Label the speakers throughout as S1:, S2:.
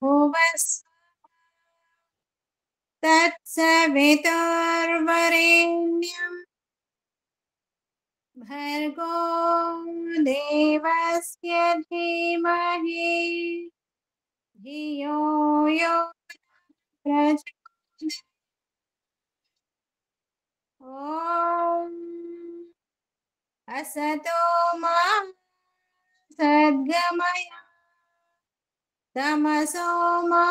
S1: भुवस्सुः तत्सवितुर्वरेण्यं भर्गो देवस्य धीमहि धियो यो प्रचोदयात्। ॐ असतो मा सद्गमय तमसो मा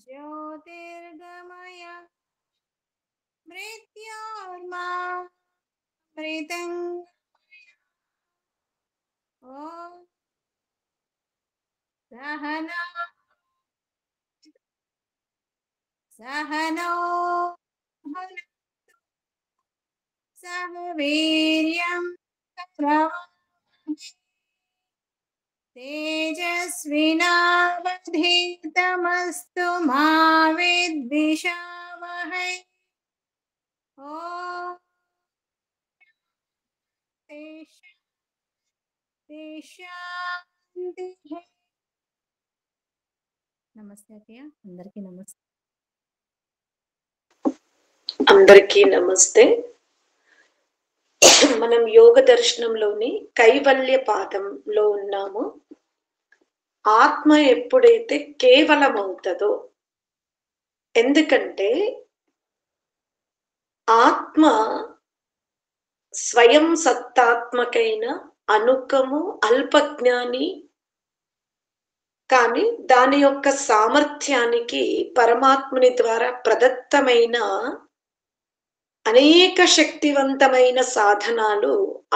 S1: ज्योतिर्गमय मृत्योर्मा मृतङ्गमय। ॐ सहना सहनो भुनक्तु सह वीर्यं करवावहै तेजस्विनावधीतमस्तु मा विद्विषावहै। ॐ शान्तिः। నమస్తే అక్కయ్య, అందరికీ నమస్తే.
S2: అందరికీ నమస్తే. మనం యోగ దర్శనంలోని కైవల్య పాదంలో ఉన్నాము. ఆత్మ ఎప్పుడైతే కేవలం అవుతుందో, ఎందుకంటే ఆత్మ స్వయం సత్తాత్మకైన అనుకము అల్పజ్ఞాని, కానీ దాని యొక్క సామర్థ్యానికి పరమాత్ముని ద్వారా ప్రదత్తమైన అనేక శక్తివంతమైన సాధనాలు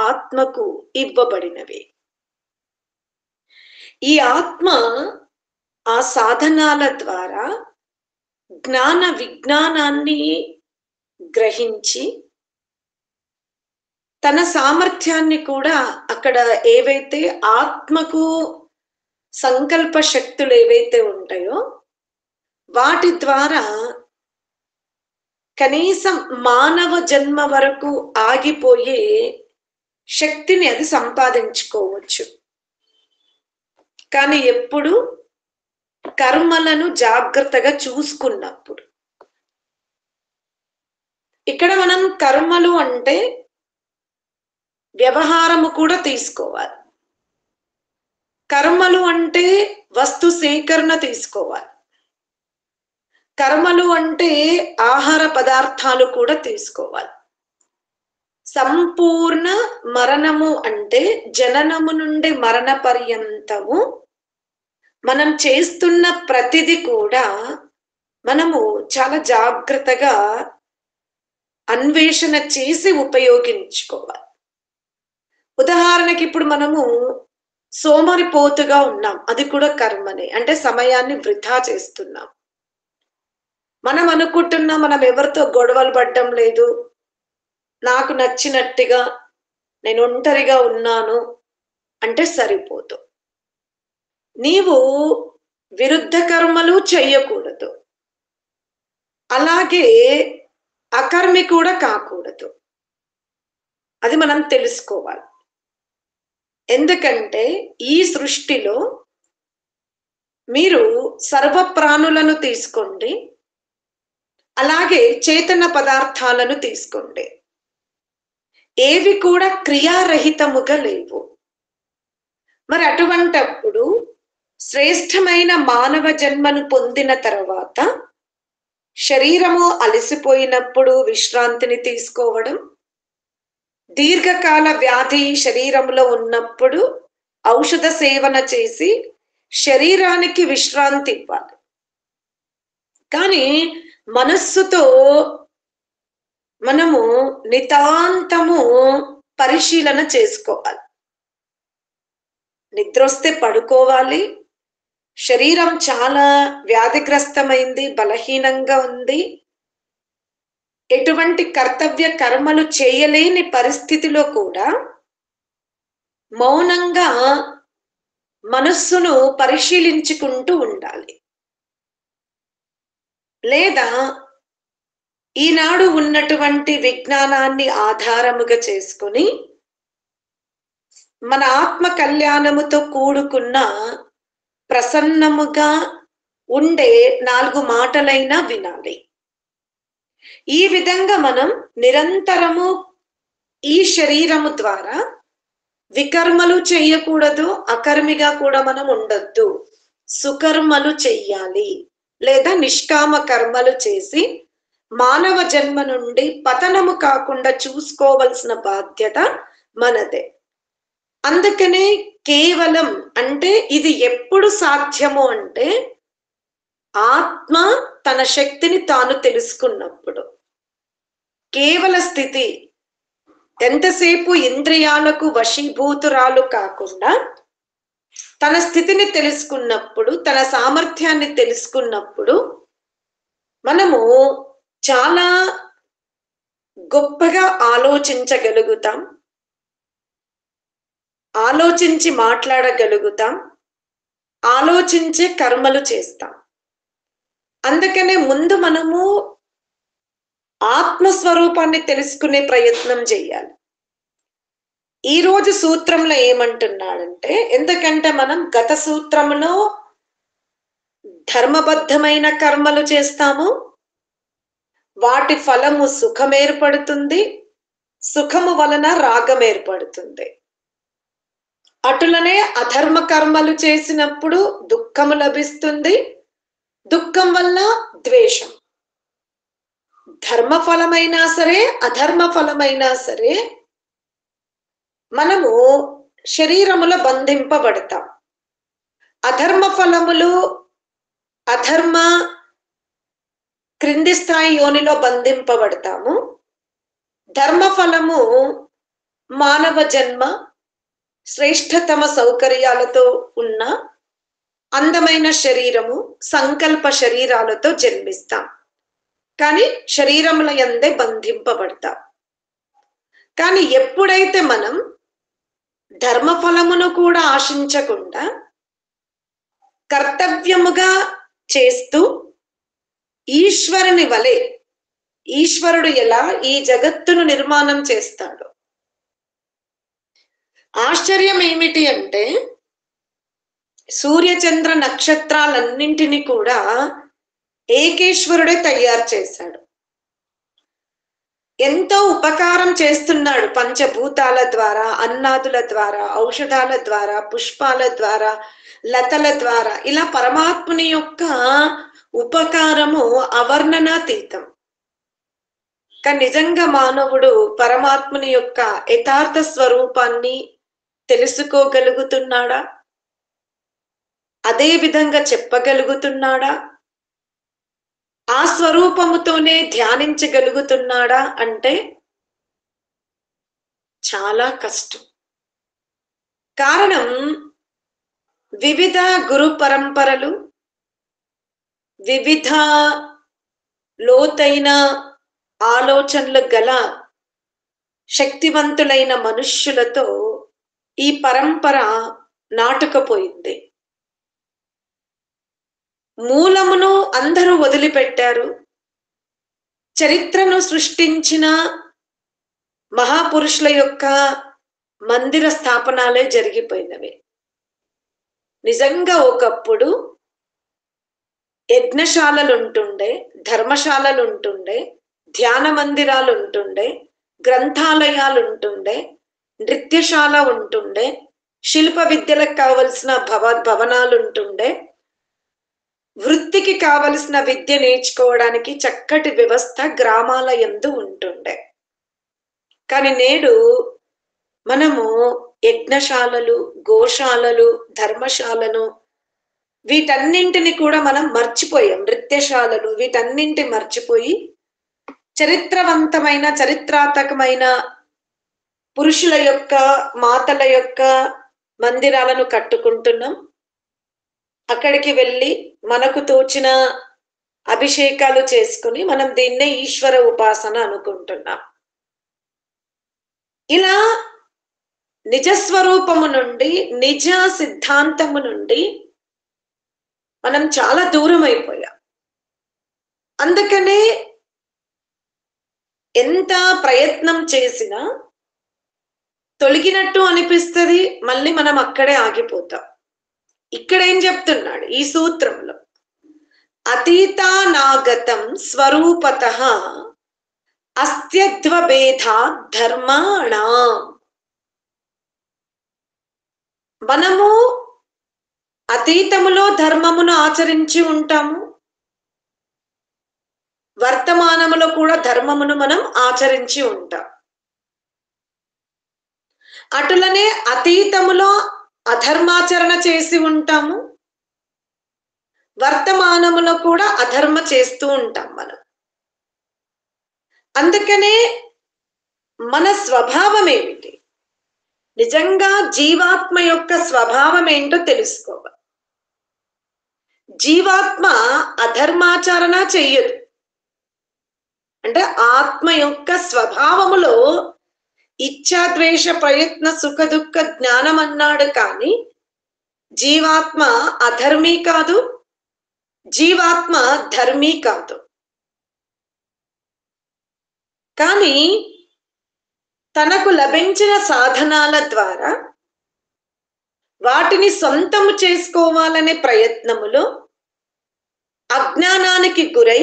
S2: ఆత్మకు ఇవ్వబడినవి. ఈ ఆత్మ ఆ సాధనాల ద్వారా జ్ఞాన విజ్ఞానాన్ని గ్రహించి తన సామర్థ్యాన్ని కూడా అక్కడ ఏవైతే ఆత్మకు సంకల్ప శక్తులు ఏవైతే ఉంటాయో వాటి ద్వారా కనీసం మానవ జన్మ వరకు ఆగిపోయే శక్తిని అది సంపాదించుకోవచ్చు. కానీ ఎప్పుడు కర్మలను జాగ్రత్తగా చూసుకున్నప్పుడు. ఇక్కడ మనం కర్మలు అంటే వ్యవహారము కూడా తీసుకోవాలి. కర్మలు అంటే వస్తు సేకరణ తీసుకోవాలి. కర్మలు అంటే ఆహార పదార్థాలు కూడా తీసుకోవాలి. సంపూర్ణ మరణము అంటే జననము నుండి మరణ పర్యంతము మనం చేస్తున్న ప్రతిదీ కూడా మనము చాలా జాగ్రత్తగా అన్వేషణ చేసి ఉపయోగించుకోవాలి. ఉదాహరణకి ఇప్పుడు మనము సోమరిపోతుగా ఉన్నాం, అది కూడా కర్మనే, అంటే సమయాన్ని వృధా చేస్తున్నాం. మనం అనుకుంటున్నాం మనం ఎవరితో గొడవలు పడడం లేదు, నాకు నచ్చినట్టుగా నేను ఒంటరిగా ఉన్నాను అంటే సరిపోదు. నీవు విరుద్ధ కర్మలు చెయ్యకూడదు, అలాగే అకర్మి కూడా కాకూడదు. అది మనం తెలుసుకోవాలి. ఎందుకంటే ఈ సృష్టిలో మీరు సర్వ ప్రాణులను తీసుకోండి, అలాగే చేతన పదార్థాలను తీసుకోండి, ఏవి కూడా క్రియారహితముగా లేవు. మరి అటువంటప్పుడు శ్రేష్టమైన మానవ జన్మను పొందిన తర్వాత శరీరము అలసిపోయినప్పుడు విశ్రాంతిని తీసుకోవడం, దీర్ఘకాల వ్యాధి శరీరంలో ఉన్నప్పుడు ఔషధ సేవన చేసి శరీరానికి విశ్రాంతి ఇవ్వాలి. కానీ మనస్సుతో మనము నితాంతము పరిశీలన చేసుకోవాలి. నిద్ర వస్తే పడుకోవాలి. శరీరం చాలా వ్యాధిగ్రస్తమైంది, బలహీనంగా ఉంది, ఎటువంటి కర్తవ్య కర్మలు చేయలేని పరిస్థితిలో కూడా మౌనంగా మనస్సును పరిశీలించుకుంటూ ఉండాలి. లేదా ఈనాడు ఉన్నటువంటి విజ్ఞానాన్ని ఆధారముగా చేసుకొని మన ఆత్మ కళ్యాణముతో కూడుకున్న ప్రసన్నముగా ఉండే 4 మాటలైనా వినాలి. ఈ విధంగా మనం నిరంతరము ఈ శరీరము ద్వారా వికర్మలు చెయ్యకూడదు, అకర్మిగా కూడా మనం ఉండొద్దు. సుకర్మలు చెయ్యాలి లేదా నిష్కామ కర్మలు చేసి మానవ జన్మ నుండి పతనము కాకుండా చూసుకోవలసిన బాధ్యత మనదే. అందుకనే కేవలం అంటే ఇది ఎప్పుడు సాధ్యము అంటే ఆత్మ తన శక్తిని తాను తెలుసుకున్నప్పుడు. కేవల స్థితి ఎంతసేపు ఇంద్రియాలకు వశీభూతురాలు కాకుండా తన స్థితిని తెలుసుకున్నప్పుడు, తన సామర్థ్యాన్ని తెలుసుకున్నప్పుడు మనము చాలా గొప్పగా ఆలోచించగలుగుతాం, ఆలోచించి మాట్లాడగలుగుతాం, ఆలోచించే కర్మలు చేస్తాం. అందుకనే ముందు మనము ఆత్మస్వరూపాన్ని తెలుసుకునే ప్రయత్నం చేయాలి. ఈ రోజు సూత్రంలో ఏమంటున్నాడంటే, ఎందుకంటే మనం గత సూత్రంలో ధర్మబద్ధమైన కర్మలు చేస్తాము, వాటి ఫలము సుఖం ఏర్పడుతుంది, సుఖము వలన రాగం ఏర్పడుతుంది. అటులనే అధర్మ కర్మలు చేసినప్పుడు దుఃఖము లభిస్తుంది, దుఃఖం వల్ల ద్వేషం. ధర్మ ఫలమైనా సరే అధర్మ ఫలమైనా సరే మనము శరీరములో బంధింపబడతాం. అధర్మ ఫలములు అధర్మ క్రింది స్థాయి యోనిలో బంధింపబడతాము. ధర్మ ఫలము మానవ జన్మ శ్రేష్టతమ సౌకర్యాలతో ఉన్న అందమైన శరీరము, సంకల్ప శరీరాలతో జన్మిస్తాం. కానీ శరీరముల యందే బంధింపబడతాం. కానీ ఎప్పుడైతే మనం ధర్మఫలమును కూడా ఆశించకుండా కర్తవ్యముగా చేస్తూ ఈశ్వరుని వలె, ఈశ్వరుడు ఎలా ఈ జగత్తును నిర్మాణం చేస్తాడు. ఆశ్చర్యం ఏమిటి అంటే సూర్యచంద్ర నక్షత్రాలన్నింటినీ కూడా ఏకేశ్వరుడే తయారు చేశాడు. ఎంతో ఉపకారం చేస్తున్నాడు పంచభూతాల ద్వారా, అన్నాదుల ద్వారా, ఔషధాల ద్వారా, పుష్పాల ద్వారా, లతల ద్వారా. ఇలా పరమాత్ముని యొక్క ఉపకారము అవర్ణనాతీతం. కానీ నిజంగా మానవుడు పరమాత్ముని యొక్క యథార్థ స్వరూపాన్ని తెలుసుకోగలుగుతున్నాడా? అదే విధంగా చెప్పగలుగుతున్నాడా? ఆ స్వరూపముతోనే ధ్యానించగలుగుతున్నాడా అంటే చాలా కష్టం. కారణం వివిధ గురు పరంపరలు, వివిధ లోతైన ఆలోచనలు గల శక్తివంతులైన మనుష్యులతో ఈ పరంపర నాటుకుపోయింది. మూలమును అందరూ వదిలిపెట్టారు. చరిత్రను సృష్టించిన మహాపురుషుల యొక్క మందిర స్థాపనాలే జరిగిపోయినవి. నిజంగా ఒకప్పుడు యజ్ఞశాలలు ఉంటుండే, ధర్మశాలలు ఉంటుండే, ధ్యాన మందిరాలు ఉంటుండే, గ్రంథాలయాలు ఉంటుండే, నృత్యశాల ఉంటుండే, శిల్ప విద్యలకు కావలసిన భవనాలు ఉంటుండే, వృత్తికి కావలసిన విద్య నేర్చుకోవడానికి చక్కటి వ్యవస్థ గ్రామాల యందు ఉంటుండే. కానీ నేడు మనము యజ్ఞశాలలు, గోశాలలు, ధర్మశాలను వీటన్నింటిని కూడా మనం మర్చిపోయాం. నృత్యశాలలు వీటన్నింటి మర్చిపోయి చరిత్రవంతమైన, చరిత్రాత్మకమైన పురుషుల యొక్క, మాతల యొక్క మందిరాలను కట్టుకుంటున్నాం. అక్కడికి వెళ్ళి మనకు తోచిన అభిషేకాలు చేసుకుని మనం దీన్నే ఈశ్వర ఉపాసన అనుకుంటున్నాం. ఇలా నిజస్వరూపము నుండి, నిజ సిద్ధాంతము నుండి మనం చాలా దూరం అయిపోయాం. అందుకనే ఎంత ప్రయత్నం చేసినా తొలగినట్టు అనిపిస్తుంది, మళ్ళీ మనం అక్కడే ఆగిపోతాం. ఇక్కడ ఏం చెప్తున్నాడు ఈ సూత్రంలో? అతీతానాగతం స్వరూపతః అస్త్యద్వభేదాత్ ధర్మాణాం. మనము అతీతములో ధర్మమును ఆచరించి ఉంటాము, వర్తమానములో కూడా ధర్మమును మనం ఆచరించి ఉంటాం. అటులనే అతీతములో అధర్మాచరణ చేసి ఉంటాము, వర్తమానములో కూడా అధర్మ చేస్తూ ఉంటాం మనం. అందుకనే మన స్వభావం ఏమిటి, నిజంగా జీవాత్మ యొక్క స్వభావం ఏంటో తెలుసుకోవాలి. జీవాత్మ అధర్మాచరణ చెయ్యదు. అంటే ఆత్మ యొక్క స్వభావములో ఇచ్ఛా ద్వేష ప్రయత్న సుఖ దుఃఖ జ్ఞానం అన్నాడు, కానీ జీవాత్మ అధర్మీ కాదు, జీవాత్మ ధర్మీ కాదు. కానీ తనకు లభించిన సాధనాల ద్వారా వాటిని సొంతము చేసుకోవాలనే ప్రయత్నములో అజ్ఞానానికి గురై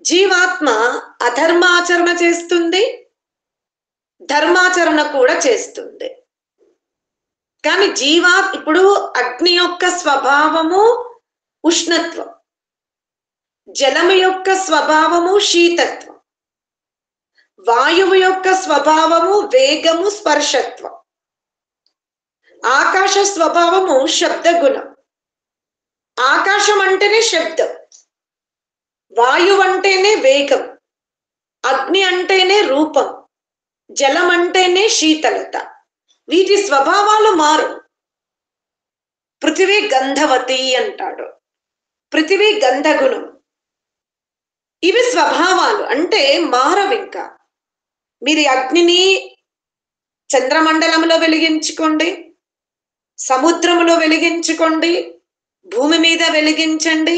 S2: జీవాత్మ అధర్మాచరణ చేస్తుంది, ధర్మాచరణ కూడా చేస్తుంది. కానీ ఇప్పుడు అగ్ని యొక్క స్వభావము ఉష్ణత్వం, జలము యొక్క స్వభావము శీతత్వం, వాయువు యొక్క స్వభావము వేగము స్పర్శత్వం, ఆకాశ స్వభావము శబ్దగుణం. ఆకాశం అంటేనే శబ్దం, వాయువు అంటేనే వేగం, అగ్ని అంటేనే రూపం, జలం అంటేనే శీతలత. వీటి స్వభావాలు మారు. పృథివీ గంధవతి అంటాడు, పృథివీ గంధగుణం. ఇవి స్వభావాలు, అంటే మారవు. ఇంకా మీరు అగ్నిని చంద్రమండలంలో వెలిగించుకోండి, సముద్రములో వెలిగించుకోండి, భూమి మీద వెలిగించండి,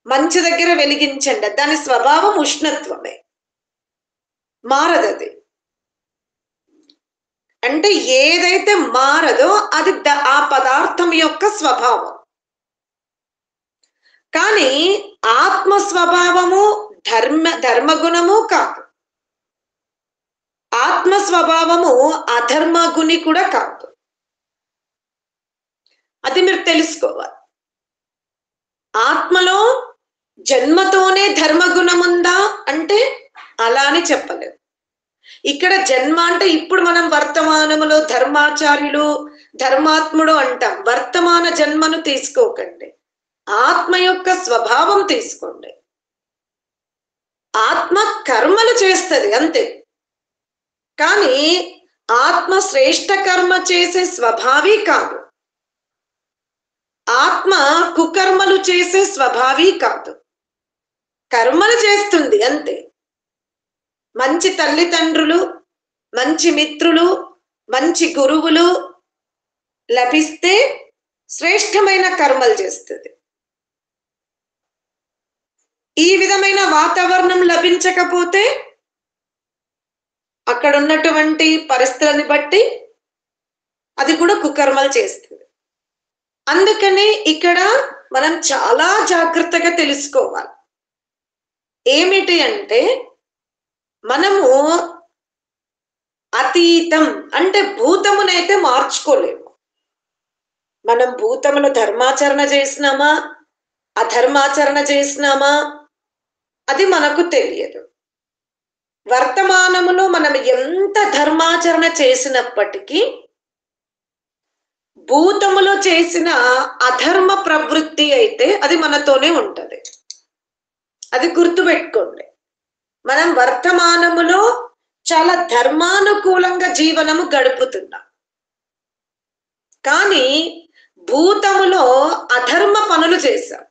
S2: మంచు దగ్గర వెలిగించండి, దాని స్వభావం ఉష్ణత్వమే, మారదది. అంటే ఏదైతే మారదో అది ఆ పదార్థం యొక్క స్వభావం. కానీ ఆత్మ స్వభావము ధర్మగుణము కాదు, ఆత్మ స్వభావము అధర్మగుణి కూడా కాదు. అది మీరు తెలుసుకోవాలి. ఆత్మలో జన్మతోనే ధర్మగుణం ఉందా అంటే అలా అని చెప్పలేదు. ఇక్కడ జన్మ అంటే ఇప్పుడు మనం వర్తమానములో ధర్మాచార్యులు ధర్మాత్ముడు అంటాం. వర్తమాన జన్మను తీసుకోకండి, ఆత్మ యొక్క స్వభావం తీసుకోండి. ఆత్మ కర్మలు చేస్తుంది అంతే, కానీ ఆత్మ శ్రేష్ఠ కర్మ చేసే స్వభావి కాదు, ఆత్మ కుకర్మలు చేసే స్వభావి కాదు. కర్మలు చేస్తుంది అంతే. మంచి తల్లిదండ్రులు, మంచి మిత్రులు, మంచి గురువులు లభిస్తే శ్రేష్టమైన కర్మలు చేస్తుంది. ఈ విధమైన వాతావరణం లభించకపోతే అక్కడ ఉన్నటువంటి పరిస్థితులను బట్టి అది కూడా కుకర్మలు చేస్తుంది. అందుకనే ఇక్కడ మనం చాలా జాగ్రత్తగా తెలుసుకోవాలి. ఏమిటి అంటే మనము అతీతం అంటే భూతమునైతే మార్చుకోలేము. మనం భూతమును ధర్మాచరణ చేసినామా అధర్మాచరణ చేసినామా అది మనకు తెలియదు. వర్తమానములో మనం ఎంత ధర్మాచరణ చేసినప్పటికీ భూతములో చేసిన అధర్మ ప్రవృత్తి అయితే అది మనతోనే ఉంటది. అది గుర్తుపెట్టుకోండి. మనం వర్తమానములో చాలా ధర్మానుకూలంగా జీవనము గడుపుతున్నాం, కానీ భూతములో అధర్మ పనులు చేశాం.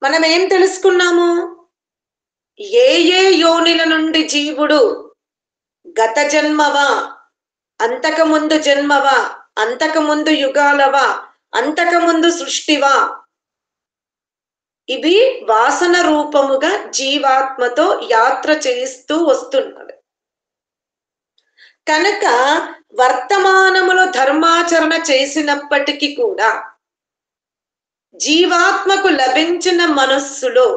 S2: మనం ఏం తెలుసుకున్నాము? ఏ ఏ యోనిల నుండి జీవుడు గత జన్మవా, అంతకముందు జన్మవా, అంతకముందు యుగాలవా, అంతకముందు సృష్టివా, ఇవి వాసన రూపముగా జీవాత్మతో యాత్ర చేస్తూ వస్తున్నది. కనుక వర్తమానములో ధర్మాచరణ చేసినప్పటికీ కూడా జీవాత్మకు లభించిన మనస్సులో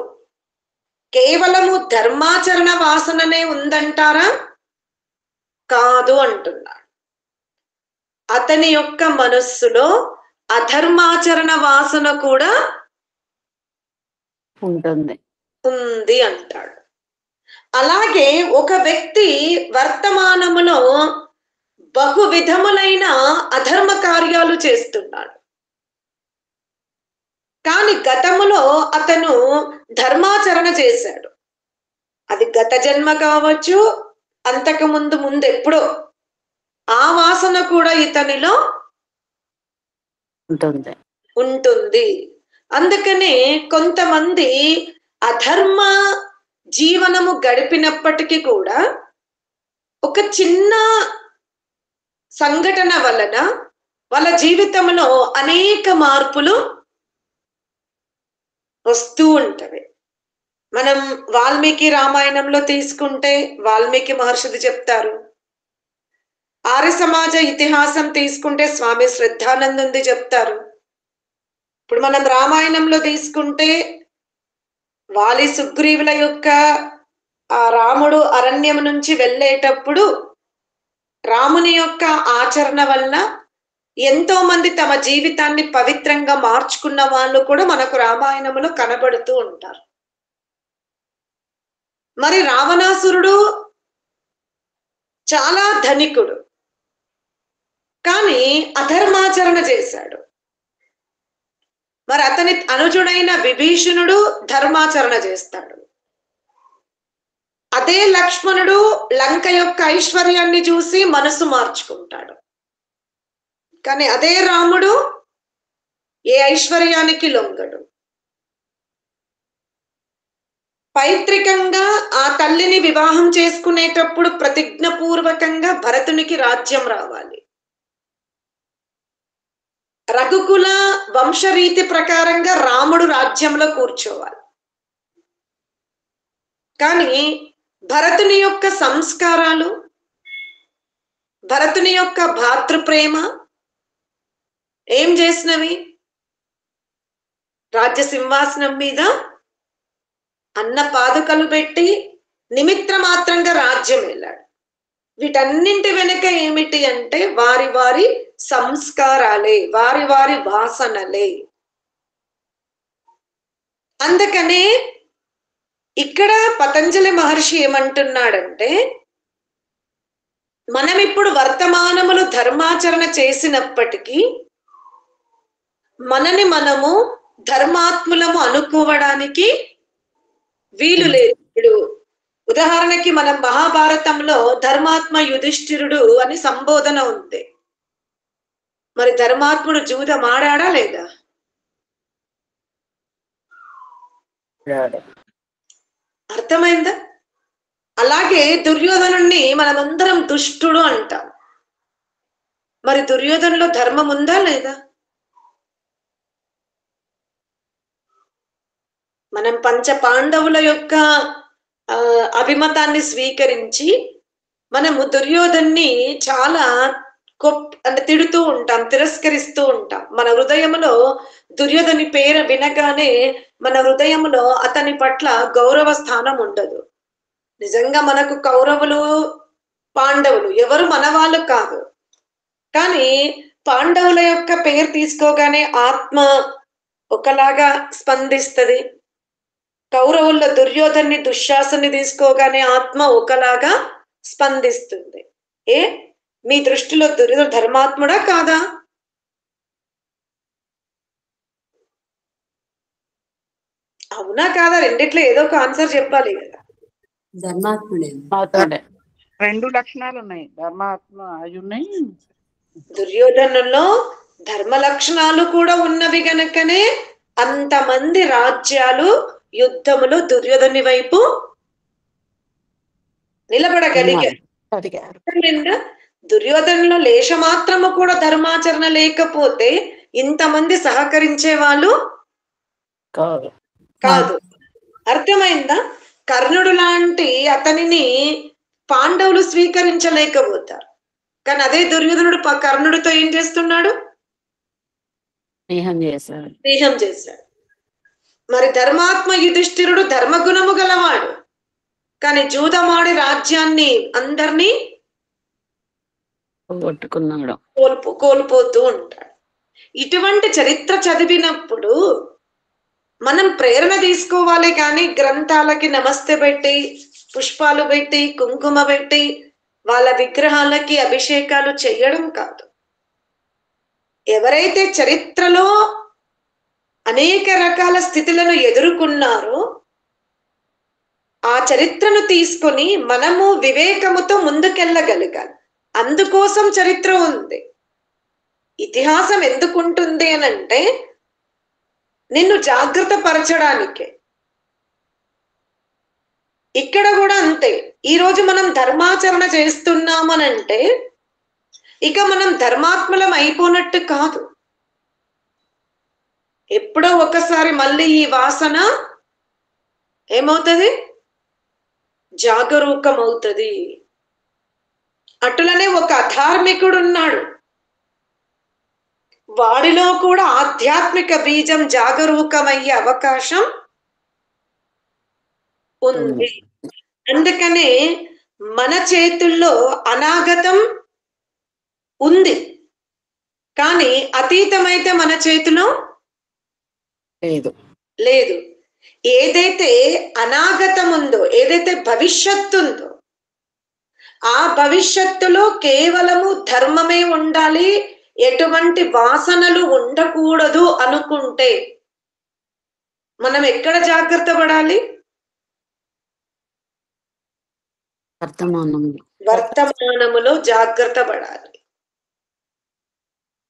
S2: కేవలము ధర్మాచరణ వాసననే ఉందంటారా? కాదు అంటున్నాడు. అతని యొక్క మనస్సులో అధర్మాచరణ వాసన కూడా ఉంది అంటాడు. అలాగే ఒక వ్యక్తి వర్తమానములో బహు విధములైన అధర్మ కార్యాలు చేస్తున్నాడు, కానీ గతములో అతను ధర్మాచరణ చేశాడు. అది గత జన్మ కావచ్చు, అంతకు ముందు ఎప్పుడో ఆ వాసన కూడా ఇతనిలో ఉంటుంది. అందుకనే కొంతమంది అధర్మ జీవనము గడిపినప్పటికీ కూడా ఒక చిన్న సంఘటన వలన వాళ్ళ జీవితంలో అనేక మార్పులు వస్తూ ఉంటవి. మనం వాల్మీకి రామాయణంలో తీసుకుంటే వాల్మీకి మహర్షిది చెప్తారు. ఆర్య సమాజ ఇతిహాసం తీసుకుంటే స్వామి శ్రద్ధానందుంది చెప్తారు. ఇప్పుడు మనం రామాయణంలో తీసుకుంటే వాలి సుగ్రీవుల యొక్క ఆ రాముడు అరణ్యం నుంచి వెళ్ళేటప్పుడు రాముని యొక్క ఆచరణ వలన ఎంతో మంది తమ జీవితాన్ని పవిత్రంగా మార్చుకున్న వాళ్ళు కూడా మనకు రామాయణంలో కనబడుతూ ఉంటారు. మరి రావణాసురుడు చాలా ధనికుడు, కానీ అధర్మాచరణ చేశాడు. మరి అతని అనుజుడైన విభీషణుడు ధర్మాచరణ చేస్తాడు. అదే లక్ష్మణుడు లంక యొక్క ఐశ్వర్యాన్ని చూసి మనసు మార్చుకుంటాడు, కానీ అదే రాముడు ఏ ఐశ్వర్యానికి లొంగడు. పైత్రికంగా ఆ తల్లిని వివాహం చేసుకునేటప్పుడు ప్రతిజ్ఞపూర్వకంగా భరతునికి రాజ్యం రావాలి, రఘుకుల వంశరీతి ప్రకారంగా రాముడు రాజ్యంలో కూర్చోవాలి. కానీ భరతుని యొక్క సంస్కారాలు, భరతుని యొక్క భాతృప్రేమ ఏం చేసినవి? రాజ్య సింహాసనం మీద అన్న పాదుకలు పెట్టి నిమిత్త మాత్రంగా రాజ్యం వెళ్ళాడు. వీటన్నింటి వెనుక ఏమిటి అంటే వారి వారి సంస్కారాలే, వారి వారి వాసనలే. అందుకనే ఇక్కడ పతంజలి మహర్షి ఏమంటున్నాడంటే, మనం ఇప్పుడు వర్తమానములు ధర్మాచరణ చేసినప్పటికీ మనని మనము ధర్మాత్ములము అనుకోవడానికి వీలు లేదు. ఇప్పుడు ఉదాహరణకి మనం మహాభారతంలో ధర్మాత్మ యుధిష్ఠిరుడు అని సంబోధన ఉంది. మరి ధర్మాత్ముడు జూదం ఆడాడా లేదా? అర్థమైందా? అలాగే దుర్యోధనుణ్ణి మనమందరం దుష్టుడు అంటాం. మరి దుర్యోధనులో ధర్మం ఉందా లేదా? మనం పంచ పాండవుల యొక్క అభిమతాన్ని స్వీకరించి మనము దుర్యోధన్ని చాలా అంటే తిడుతూ ఉంటాం, తిరస్కరిస్తూ ఉంటాం. మన హృదయంలో దుర్యోధని పేరు వినగానే మన హృదయంలో అతని పట్ల గౌరవ స్థానం ఉండదు. నిజంగా మనకు కౌరవులు పాండవులు ఎవరు మన వాళ్ళు కాదు, కానీ పాండవుల యొక్క పేరు తీసుకోగానే ఆత్మ ఒకలాగా స్పందిస్తుంది. కౌరవుల్లో దుర్యోధన్ని దుశ్శాసన్ని తీసుకోగానే ఆత్మ ఒకలాగా స్పందిస్తుంది. మీ దృష్టిలో దుర్యోధన ధర్మాత్ముడా కాదా? అవునా కాదా? రెండిట్లో ఏదో ఒక ఆన్సర్ చెప్పాలి కదా.
S3: ధర్మాత్ముడే.
S4: రెండు లక్షణాలు ఉన్నాయి, ధర్మాత్మ అవి ఉన్నాయి.
S2: దుర్యోధనుల్లో ధర్మ లక్షణాలు కూడా ఉన్నవి గనకనే అంతమంది రాజ్యాలు యుద్ధములు దుర్యోధని వైపు నిలబడగలిగారు. దుర్యోధనలో లేశ మాత్రము కూడా ధర్మాచరణ లేకపోతే ఇంతమంది సహకరించే వాళ్ళు కాదు. అర్థమైందా? కర్ణుడు లాంటి అతనిని పాండవులు స్వీకరించలేకపోతారు, కానీ అదే దుర్యోధనుడు కర్ణుడితో ఏం చేస్తున్నాడు?
S3: స్నేహం చేశాడు.
S2: స్నేహం చేశాడు. మరి ధర్మాత్మ యుధిష్ఠిరుడు ధర్మగుణము గలవాడు, కానీ జూదమాడి రాజ్యాన్ని అందరినీ
S3: పోగొట్టుకున్నాడు.
S2: కోల్పోతూ ఉంటాడు. ఇటువంటి చరిత్ర చదివినప్పుడు మనం ప్రేరణ తీసుకోవాలి, కానీ గ్రంథాలకి నమస్తే పెట్టి, పుష్పాలు పెట్టి, కుంకుమ పెట్టి, వాళ్ళ విగ్రహాలకి అభిషేకాలు చేయడం కాదు. ఎవరైతే చరిత్రలో అనేక రకాల స్థితులను ఎదుర్కొన్నారో ఆ చరిత్రను తీసుకొని మనము వివేకముతో ముందుకెళ్ళగలగాలి. అందుకోసం చరిత్ర ఉంది. ఇతిహాసం ఎందుకుంటుంది అని అంటే నిన్ను జాగ్రత్త పరచడానికే. ఇక్కడ కూడా అంతే. ఈరోజు మనం ధర్మాచరణ చేస్తున్నామనంటే ఇక మనం ధర్మాత్మలం అయిపోనట్టు కాదు. ఎప్పుడో ఒకసారి మళ్ళీ ఈ వాసన ఏమవుతుంది? జాగరూకం అవుతుంది. అటులనే ఒక అధార్మికుడు ఉన్నాడు, వాడిలో కూడా ఆధ్యాత్మిక బీజం జాగరూకమయ్యే అవకాశం ఉంది. అందుకనే మన చేతుల్లో అనాగతం ఉంది, కానీ అతీతమైతే మన చేతిలో లేదు. ఏదైతే అనాగతం ఉందో, ఏదైతే భవిష్యత్తు ఉందో, ఆ భవిష్యత్తులో కేవలము ధర్మమే ఉండాలి, ఎటువంటి వాసనలు ఉండకూడదు అనుకుంటే మనం ఎక్కడ జాగ్రత్త పడాలి? వర్తమానములో జాగ్రత్త పడాలి.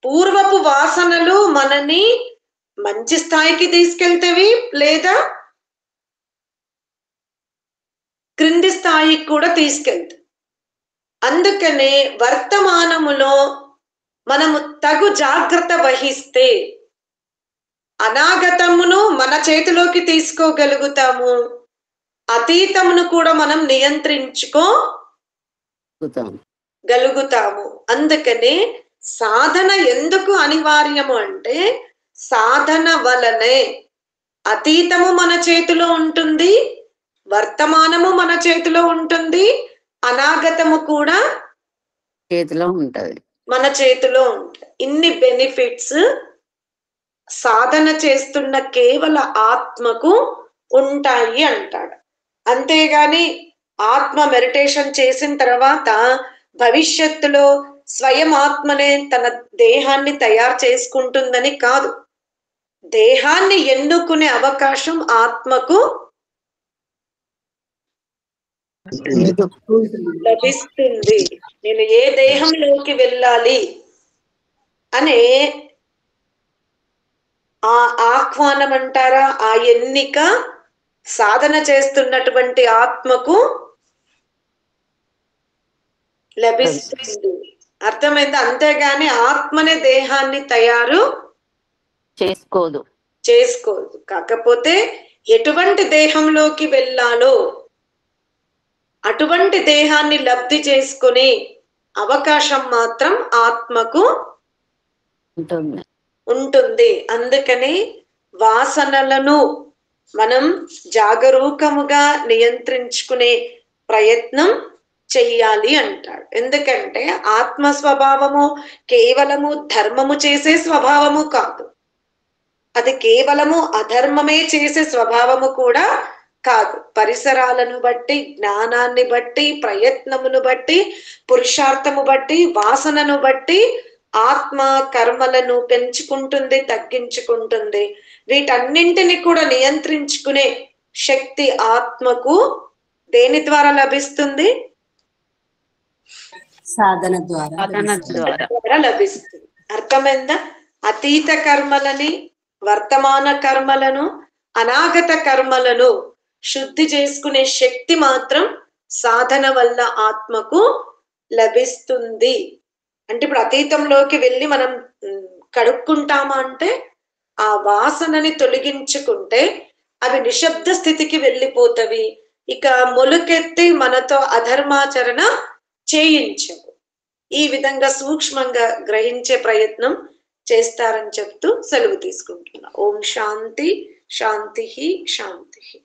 S2: పూర్వపు వాసనలు మనని మంచి స్థాయికి తీసుకెళ్తేవి, లేదా క్రింది స్థాయికి కూడా తీసుకెళ్తాయి. అందుకనే వర్తమానములో మనము తగు జాగ్రత్త వహిస్తే అనాగతమును మన చేతిలోకి తీసుకోగలుగుతాము, అతీతమును కూడా మనం నియంత్రించుకోగలుగుతాము. అందుకనే సాధన ఎందుకు అనివార్యము అంటే సాధన వలనే అతీతము మన చేతిలో ఉంటుంది, వర్తమానము మన చేతిలో ఉంటుంది, అనాగతము కూడా
S3: చేతిలో ఉంటది, మన
S2: చేతిలో ఉంటుంది. ఇన్ని బెనిఫిట్స్ సాధన చేస్తున్న కేవల ఆత్మకు ఉంటాయి అంటాడు. అంతేగాని ఆత్మ మెడిటేషన్ చేసిన తర్వాత భవిష్యత్తులో స్వయం ఆత్మనే తన దేహాన్ని తయారు చేసుకుంటుందని కాదు. దేహాన్ని ఎన్నుకునే అవకాశం ఆత్మకు లభిస్తుంది. నేను ఏ దేహంలోకి వెళ్ళాలి అనే ఆ ఆహ్వానం అంటారా, ఆ ఎన్నిక సాధన చేస్తున్నటువంటి ఆత్మకు లభిస్తుంది. అర్థమైంది? అంతేగాని ఆత్మనే దేహాన్ని తయారు చేసుకోదు. కాకపోతే ఎటువంటి దేహంలోకి వెళ్ళాలో అటువంటి దేహాన్ని లబ్ధి చేసుకునే అవకాశం మాత్రం ఆత్మకు ఉంటుంది. అందుకని వాసనలను మనం జాగరూకముగా నియంత్రించుకునే ప్రయత్నం చెయ్యాలి అంటాడు. ఎందుకంటే ఆత్మ స్వభావము కేవలము ధర్మము చేసే స్వభావము కాదు, అది కేవలము అధర్మమే చేసే స్వభావము కూడా కాదు. పరిసరాలను బట్టి, జ్ఞానాన్ని బట్టి, ప్రయత్నమును బట్టి, పురుషార్థము బట్టి, వాసనను బట్టి ఆత్మ కర్మలను పెంచుకుంటుంది, తగ్గించుకుంటుంది. వీటన్నింటిని కూడా నియంత్రించుకునే శక్తి ఆత్మకు దేని ద్వారా లభిస్తుంది?
S3: సాధన ద్వారా
S2: లభిస్తుంది. అర్థమైందా? అతీత కర్మలని, వర్తమాన కర్మలను, అనాగత కర్మలను శుద్ధి చేసుకునే శక్తి మాత్రం సాధన వల్ల ఆత్మకు లభిస్తుంది. అంటే ఇప్పుడు అతీతంలోకి వెళ్ళి మనం కడుక్కుంటామా అంటే ఆ వాసనని తొలగించుకుంటే అవి నిశ్శబ్ద స్థితికి వెళ్ళిపోతవి. ఇక మొలుకెత్తి మనతో అధర్మాచరణ చేయించవు. ఈ విధంగా సూక్ష్మంగా గ్రహించే ప్రయత్నం చేస్తారని చెప్తూ సెలవు తీసుకుంటున్నా. ఓం శాంతి శాంతి శాంతి.